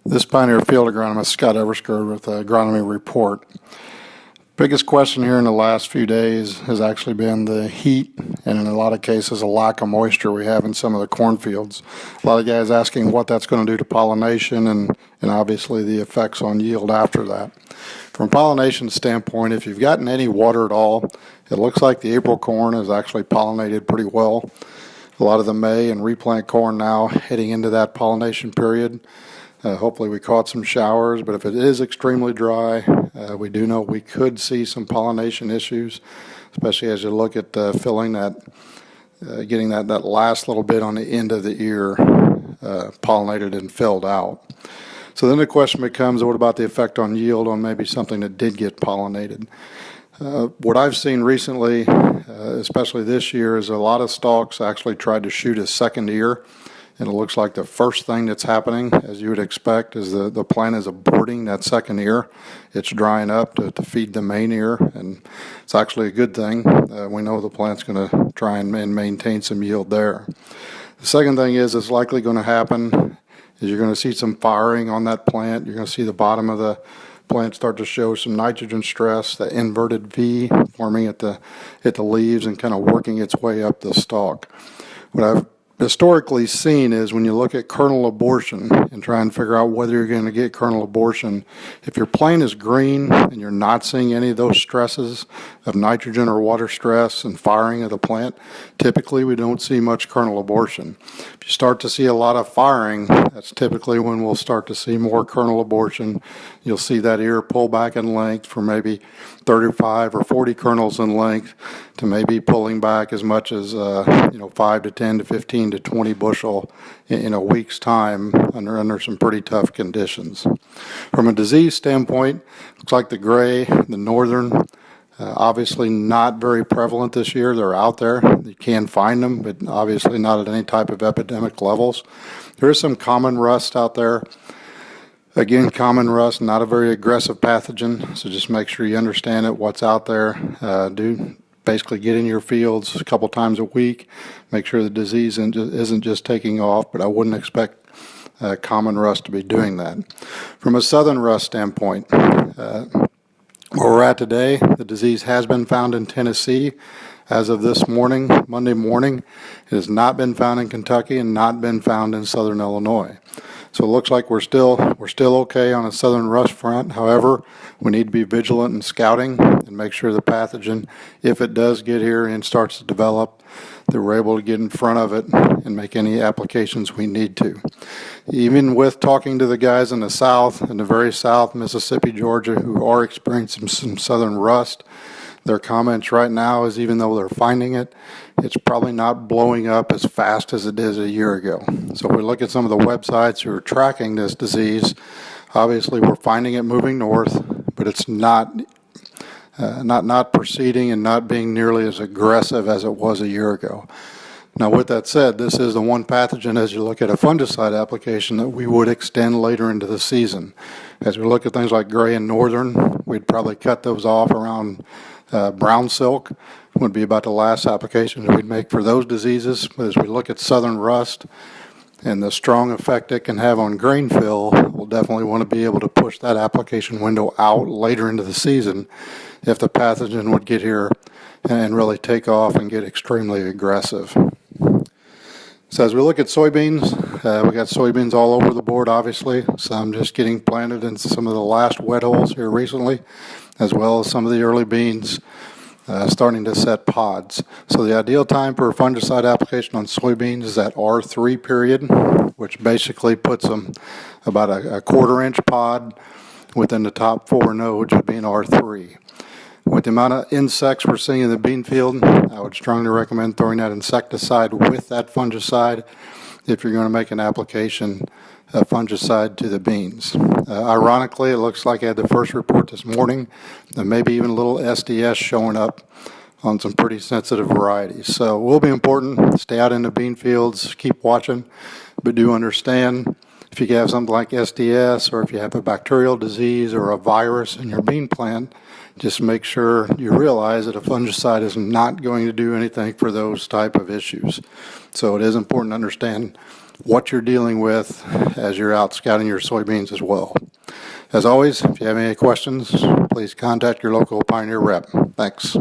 This Pioneer Field Agronomist Scott Eversgerd with the Agronomy Report. Biggest question here in the last few days has actually been the heat and in a lot of cases a lack of moisture we have in some of the cornfields. A lot of guys asking what that's going to do to pollination and obviously the effects on yield after that. From a pollination standpoint, if you've gotten any water at all, it looks like the April corn is actually pollinated pretty well. A lot of the May and replant corn now heading into that pollination period. Hopefully we caught some showers, but if it is extremely dry, we do know we could see some pollination issues, especially as you look at filling that, getting that last little bit on the end of the ear pollinated and filled out. So then the question becomes, what about the effect on yield on maybe something that did get pollinated? What I've seen recently, especially this year, is a lot of stalks actually tried to shoot a second ear. And it looks like the first thing that's happening, as you would expect, is the plant is aborting that second ear. It's drying up to feed the main ear, and it's actually a good thing. We know the plant's going to try and maintain some yield there. The second thing is it's likely going to happen is you're going to see some firing on that plant. You're going to see the bottom of the plant start to show some nitrogen stress, the inverted V forming at the leaves and kind of working its way up the stalk. What I've historically seen is when you look at kernel abortion and try and figure out whether you're going to get kernel abortion, if your plant is green and you're not seeing any of those stresses of nitrogen or water stress and firing of the plant, typically we don't see much kernel abortion. If you start to see a lot of firing, that's typically when we'll start to see more kernel abortion. You'll see that ear pull back in length from maybe 35 or 40 kernels in length to maybe pulling back as much as 5 to 10 to 15 to 20 bushel in a week's time under some pretty tough conditions. From a disease standpoint, looks like the gray, the northern, obviously not very prevalent this year. They're out there. You can find them, but obviously not at any type of epidemic levels. There is some common rust out there. Again, common rust, not a very aggressive pathogen, so just make sure you understand it, what's out there. Do basically get in your fields a couple times a week. Make sure the disease isn't just taking off, but I wouldn't expect common rust to be doing that. From a southern rust standpoint, where we're at today, the disease has been found in Tennessee as of this morning, Monday morning. It has not been found in Kentucky and not been found in southern Illinois. So it looks like we're still okay on a southern rust front. However, we need to be vigilant in scouting and make sure the pathogen, if it does get here and starts to develop, that we're able to get in front of it and make any applications we need to. Even with talking to the guys in the south, in the very south, Mississippi, Georgia, who are experiencing some southern rust, their comments right now is even though they're finding it, it's probably not blowing up as fast as it is a year ago. So if we look at some of the websites who are tracking this disease, obviously we're finding it moving north, but it's not proceeding and not being nearly as aggressive as it was a year ago. Now with that said, this is the one pathogen as you look at a fungicide application that we would extend later into the season. As we look at things like gray and northern, we'd probably cut those off around brown silk would be about the last application that we'd make for those diseases. But as we look at southern rust and the strong effect it can have on grain fill, we'll definitely want to be able to push that application window out later into the season if the pathogen would get here and really take off and get extremely aggressive. So as we look at soybeans, we got soybeans all over the board, obviously. Some just getting planted in some of the last wet holes here recently, as well as some of the early beans starting to set pods. So the ideal time for a fungicide application on soybeans is that R3 period, which basically puts them about a quarter-inch pod within the top 4 nodes would be an R3. With the amount of insects we're seeing in the bean field, I would strongly recommend throwing that insecticide with that fungicide if you're going to make an application of fungicide to the beans. Ironically, it looks like I had the first report this morning that maybe even a little SDS showing up on some pretty sensitive varieties. So it will be important. Stay out in the bean fields, keep watching, but do understand if you have something like SDS or if you have a bacterial disease or a virus in your bean plant, just make sure you realize that a fungicide is not going to do anything for those type of issues. So it is important to understand what you're dealing with as you're out scouting your soybeans as well. As always, if you have any questions, please contact your local Pioneer rep. Thanks.